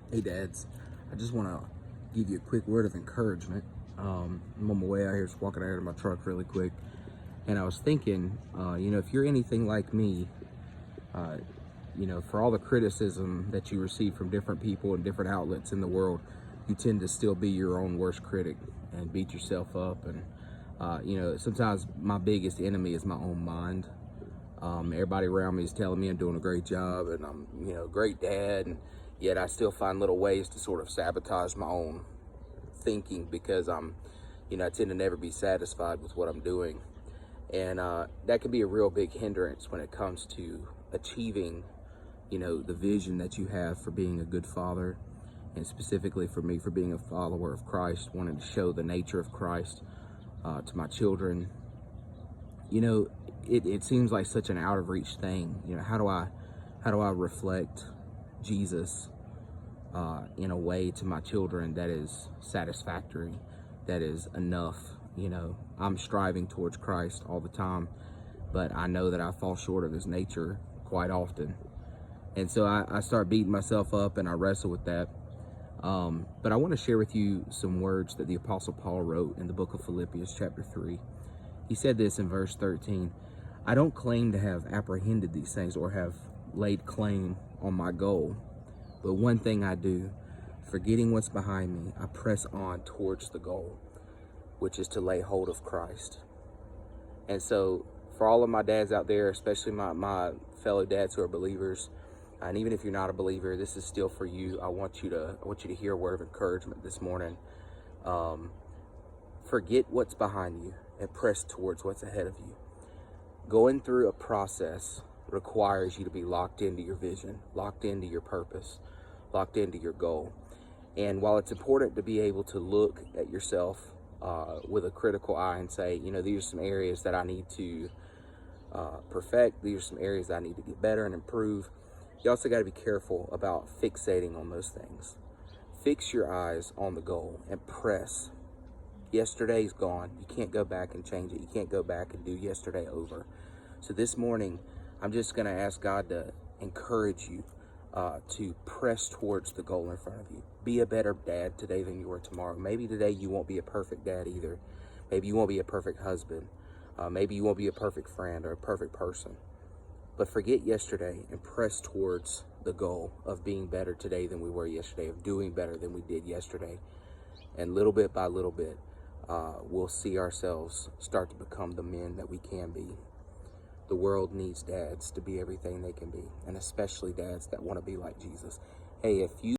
Hey dads, I just want to give you a quick word of encouragement. I'm on my way out here, just walking out here to my truck really quick, and I was thinking, if you're anything like me, uh, for all the criticism that you receive from different people and different outlets in the world, you tend to still be your own worst critic and beat yourself up. And sometimes my biggest enemy is my own mind. Everybody around me is telling me I'm doing a great job and I'm, a great dad, and yet I still find little ways to sort of sabotage my own thinking because I tend to never be satisfied with what I'm doing. And that can be a real big hindrance when it comes to achieving, the vision that you have for being a good father, and specifically for me, for being a follower of Christ, wanting to show the nature of Christ to my children. It seems like such an out of reach thing. How do I reflect Jesus in a way to my children that is satisfactory, that is enough? I'm striving towards Christ all the time, but I know that I fall short of his nature quite often. And so I start beating myself up and I wrestle with that. But I want to share with you some words that the Apostle Paul wrote in the book of Philippians chapter 3. He said this in verse 13: I don't claim to have apprehended these things or have laid claim on my goal, but one thing I do, forgetting what's behind me, I press on towards the goal, which is to lay hold of Christ. And so for all of my dads out there, especially my fellow dads who are believers, and even if you're not a believer, this is still for you. I want you to hear a word of encouragement this morning. Forget what's behind you and press towards what's ahead of you. Going through a process requires you to be locked into your vision, locked into your purpose, locked into your goal. And while it's important to be able to look at yourself with a critical eye and say, these are some areas that I need to perfect, these are some areas that I need to get better and improve, you also got to be careful about fixating on those things. Fix your eyes on the goal and press. Yesterday's gone. You can't go back and change it. You can't go back and do yesterday over. So this morning, I'm just going to ask God to encourage you to press towards the goal in front of you. Be a better dad today than you were tomorrow. Maybe today you won't be a perfect dad either. Maybe you won't be a perfect husband. Maybe you won't be a perfect friend or a perfect person. But forget yesterday and press towards the goal of being better today than we were yesterday, of doing better than we did yesterday. And little bit by little bit, we'll see ourselves start to become the men that we can be. The world needs dads to be everything they can be, and especially dads that want to be like Jesus. Hey, if you